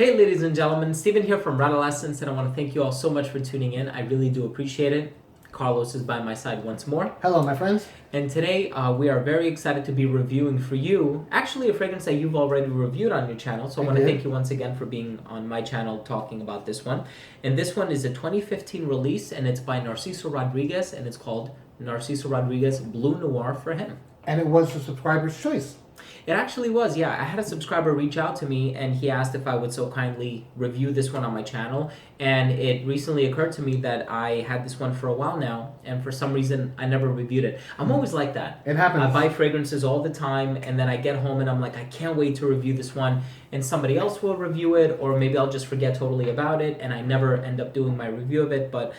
Hey ladies and gentlemen, Steven here from Redolessence, and I want to thank you all so much for tuning in. I really do appreciate it. Carlos is by my side once more. Hello, my friends. And today we are very excited to be reviewing for you, actually a fragrance that you've already reviewed on your channel. So I want to thank you once again for being on my channel talking about this one. And this one is a 2015 release, and it's by Narciso Rodriguez, and it's called Narciso Rodriguez Bleu Noir for him. And it was the subscriber's choice. It actually was, yeah. I had a subscriber reach out to me and he asked if I would so kindly review this one on my channel. And it recently occurred to me that I had this one for a while now, and for some reason I never reviewed it. I'm always like that. It happens. I buy fragrances all the time, and then I get home and I'm like, I can't wait to review this one, and somebody else will review it, or maybe I'll just forget totally about it and I never end up doing my review of it. But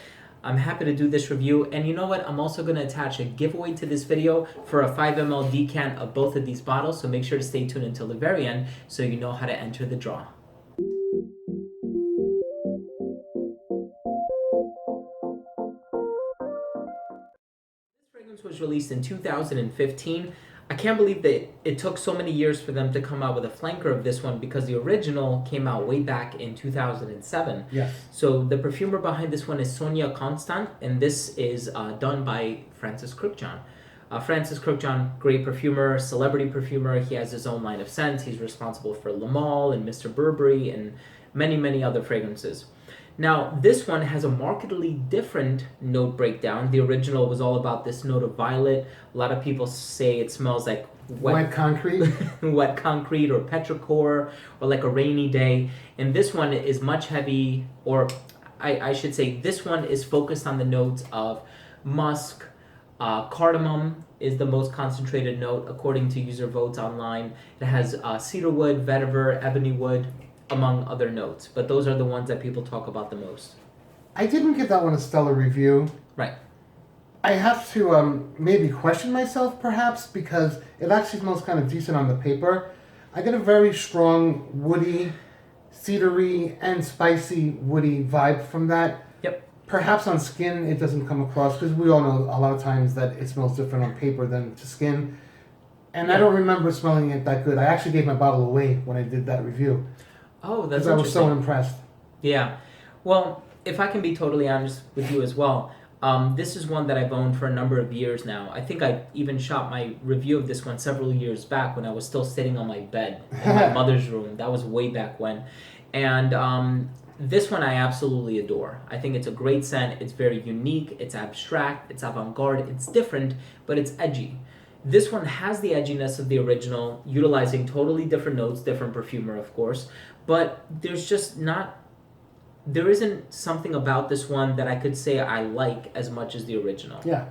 I'm happy to do this review, and you know what? I'm also going to attach a giveaway to this video for a 5 ml decant of both of these bottles, so make sure to stay tuned until the very end so you know how to enter the draw. This fragrance was released in 2015. I can't believe that it took so many years for them to come out with a flanker of this one, because the original came out way back in 2007. Yes. So the perfumer behind this one is Sonia Constant, and this is done by Francis Crookjohn. Francis Crookjohn, great perfumer, celebrity perfumer. He has his own line of scents. He's responsible for Le Male and Mr. Burberry and many, many other fragrances. Now, this one has a markedly different note breakdown. The original was all about this note of violet. A lot of people say it smells like wet concrete. wet concrete or petrichor, or like a rainy day. And this one is much heavy, or I should say this one is focused on the notes of musk. Cardamom is the most concentrated note according to user votes online. It has cedarwood, vetiver, ebony wood, among other notes, but those are the ones that people talk about the most. I didn't give that one a stellar review. Right. I have to maybe question myself, perhaps, because it actually smells kind of decent on the paper. I get a very strong woody, cedary, and spicy woody vibe from that. Yep. Perhaps on skin it doesn't come across, because we all know a lot of times that it smells different on paper than to skin. And yeah. I don't remember smelling it that good. I actually gave my bottle away when I did that review. Oh, that's interesting. I was so impressed. Yeah. Well, if I can be totally honest with you as well, this is one that I've owned for a number of years now. I think I even shot my review of this one several years back when I was still sitting on my bed in my mother's room. That was way back when. And this one I absolutely adore. I think it's a great scent. It's very unique. It's abstract. It's avant-garde. It's different, but it's edgy. This one has the edginess of the original, utilizing totally different notes, different perfumer, of course, but there isn't something about this one that I could say I like as much as the original. Yeah.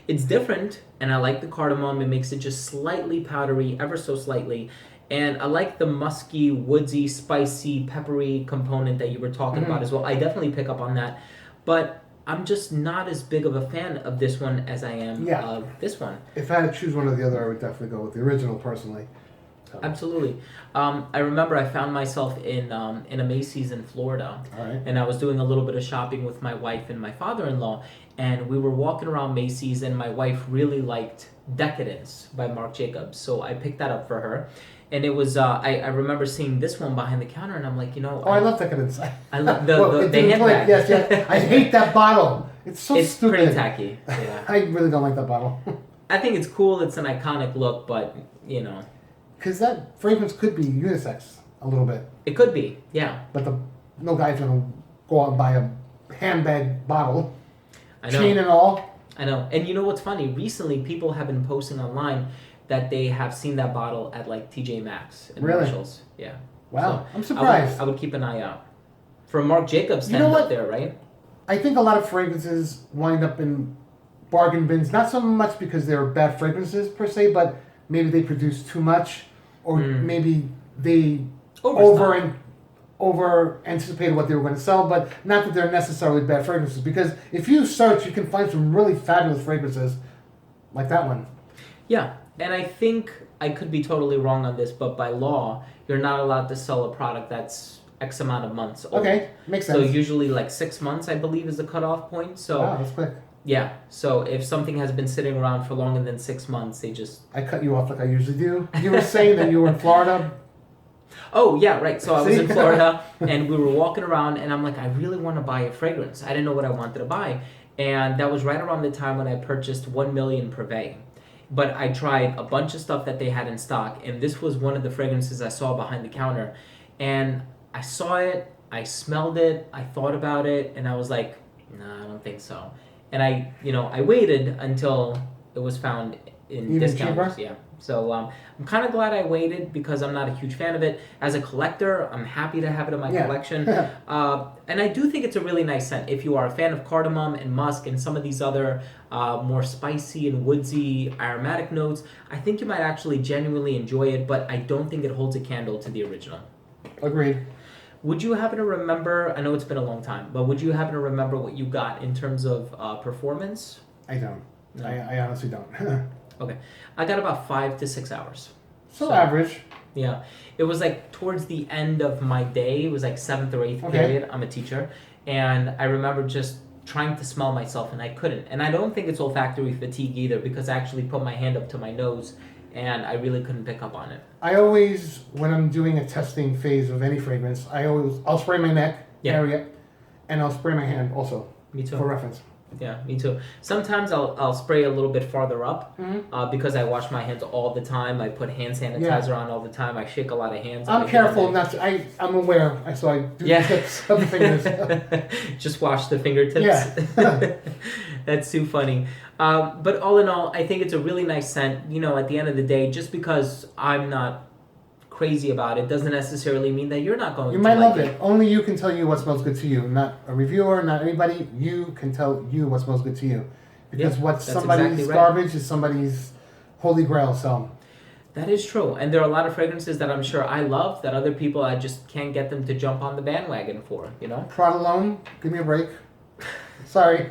It's different, and I like the cardamom. It makes it just slightly powdery, ever so slightly, and I like the musky, woodsy, spicy, peppery component that you were talking about as well. I definitely pick up on that, but I'm just not as big of a fan of this one as I am of this one. If I had to choose one or the other, I would definitely go with the original, personally. So. Absolutely. I remember I found myself in a Macy's in Florida, and I was doing a little bit of shopping with my wife and my father-in-law, and we were walking around Macy's, and my wife really liked Decadence by Marc Jacobs, so I picked that up for her. And it was, I remember seeing this one behind the counter, and I'm like, you know... Oh, I love Decadence. I love the handbag. Yes. I hate that bottle. It's so stupid. It's pretty tacky. Yeah. I really don't like that bottle. I think it's cool. It's an iconic look, but, you know... Because that fragrance could be unisex a little bit. It could be, yeah. But no guy's going to go out and buy a handbag bottle. I know. Chain and all. I know. And you know what's funny? Recently, people have been posting online that they have seen that bottle at like TJ Maxx and Marshalls. Yeah. Wow. So I'm surprised. I would keep an eye out. For Marc Jacobs stand up there, right? I think a lot of fragrances wind up in bargain bins, not so much because they're bad fragrances per se, but maybe they produce too much, or maybe they over anticipated what they were going to sell, but not that they're necessarily bad fragrances. Because if you search, you can find some really fabulous fragrances like that one. Yeah, and I think I could be totally wrong on this, but by law, you're not allowed to sell a product that's X amount of months old. Okay, makes sense. So usually like 6 months, I believe, is the cutoff point. So wow, that's quick. Yeah, so if something has been sitting around for longer than 6 months, they just... I cut you off like I usually do. You were saying that you were in Florida. Oh, yeah, right. So I was See? in Florida and we were walking around and I'm like, I really want to buy a fragrance. I didn't know what I wanted to buy. And that was right around the time when I purchased 1 million Privé. But I tried a bunch of stuff that they had in stock, and this was one of the fragrances I saw behind the counter. And I saw it, I smelled it, I thought about it, and I was like, no, I don't think so. And I waited until it was found in Even discounters. cheaper? Yeah. So I'm kind of glad I waited because I'm not a huge fan of it. As a collector, I'm happy to have it in my collection. And I do think it's a really nice scent. If you are a fan of cardamom and musk and some of these other more spicy and woodsy aromatic notes, I think you might actually genuinely enjoy it, but I don't think it holds a candle to the original. Agreed. Would you happen to remember, I know it's been a long time, but would you happen to remember what you got in terms of performance? I don't. No. I honestly don't. Okay. I got about 5 to 6 hours. So average. Yeah. It was like towards the end of my day. It was like 7th or 8th period. I'm a teacher. And I remember just trying to smell myself and I couldn't. And I don't think it's olfactory fatigue either because I actually put my hand up to my nose and I really couldn't pick up on it. I always, when I'm doing a testing phase of any fragrance, I'll spray my neck area and I'll spray my hand also. Me too. For reference. Yeah, me too. Sometimes I'll spray a little bit farther up because I wash my hands all the time. I put hand sanitizer on all the time. I shake a lot of hands. I'm careful not to. I'm aware. So I do the tips of the fingers. Just wash the fingertips. Yeah. That's too funny. But all in all, I think it's a really nice scent. You know, at the end of the day, just because I'm not crazy about it doesn't necessarily mean that you're not going to You might like love it. Only you can tell you what smells good to you. Not a reviewer, not anybody. You can tell you what smells good to you. Because what's somebody's exactly garbage is somebody's holy grail. So that is true. And there are a lot of fragrances that I'm sure I love that other people I just can't get them to jump on the bandwagon for, you know? Prod alone, give me a break. Sorry.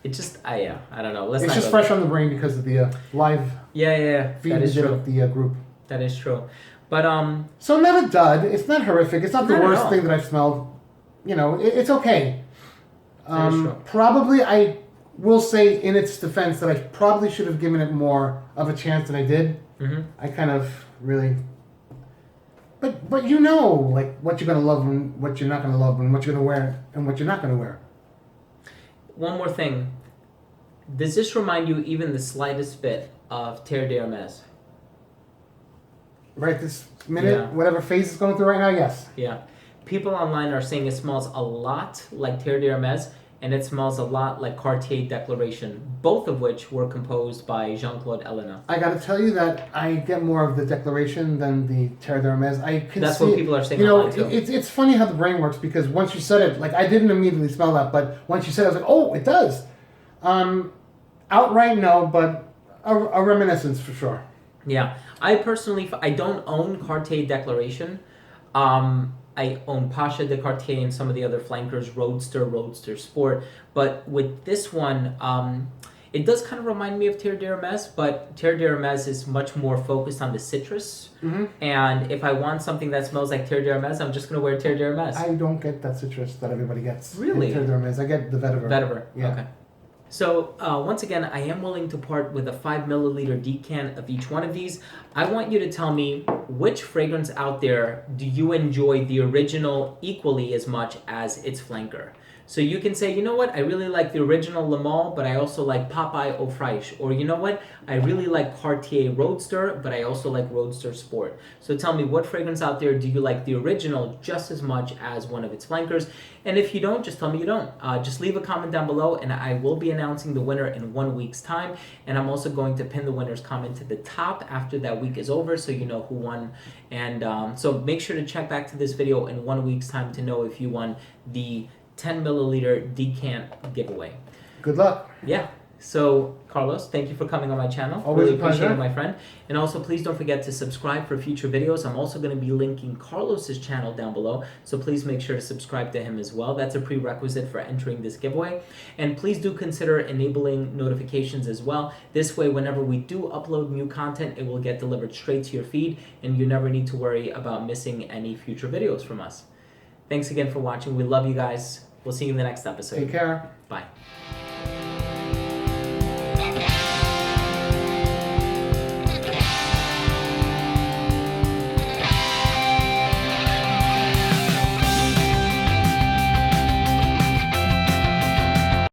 It just, I don't know. It's just fresh on the brain because of the live feed that is we did true. of the group. That is true. But so not a dud. It's not horrific. It's not the Not at worst all. thing that I've smelled. You know, it's okay. That is true. Probably, I will say in its defense that I probably should have given it more of a chance than I did. Mm-hmm. I kind of really. But you know, like what you're gonna love and what you're not gonna love, and what you're gonna wear and what you're not gonna wear. One more thing. Does this remind you even the slightest bit of Terre d'Hermès? Right this minute, whatever phase it's going through right now, yes. Yeah. People online are saying it smells a lot like Terre d'Hermès and it smells a lot like Cartier Declaration, both of which were composed by Jean-Claude Ellena. I gotta tell you that I get more of the Declaration than the Terre d'Hermès. That's what people are saying online too. It's funny how the brain works because once you said it, like I didn't immediately smell that, but once you said it, I was like, oh, it does. Outright no, but a reminiscence for sure. Yeah, I personally, I don't own Cartier Declaration. I own Pasha de Cartier and some of the other flankers, Roadster Sport. But with this one, it does kind of remind me of Terre d'Hermès, but Terre d'Hermès is much more focused on the citrus. Mm-hmm. And if I want something that smells like Terre d'Hermès, I'm just going to wear Terre d'Hermès. I don't get that citrus that everybody gets. Really? Terre d'Hermès. I get the vetiver. Vetiver, yeah. Okay. So, once again, I am willing to part with a 5 milliliter decant of each one of these. I want you to tell me which fragrance out there do you enjoy the original equally as much as its flanker. So you can say, you know what, I really like the original Le Male, but I also like Popeye Au Fraiche. Or you know what, I really like Cartier Roadster, but I also like Roadster Sport. So tell me, what fragrance out there do you like the original just as much as one of its flankers? And if you don't, just tell me you don't. Just leave a comment down below, and I will be announcing the winner in 1 week's time. And I'm also going to pin the winner's comment to the top after that week is over, so you know who won. And so make sure to check back to this video in 1 week's time to know if you won the 10 milliliter decant giveaway. Good luck. Yeah. So, Carlos, thank you for coming on my channel. Always really a pleasure. Appreciate it, my friend. And also, please don't forget to subscribe for future videos. I'm also going to be linking Carlos's channel down below, so please make sure to subscribe to him as well. That's a prerequisite for entering this giveaway. And please do consider enabling notifications as well. This way, whenever we do upload new content, it will get delivered straight to your feed, and you never need to worry about missing any future videos from us. Thanks again for watching. We love you guys. We'll see you in the next episode. Take care. Bye.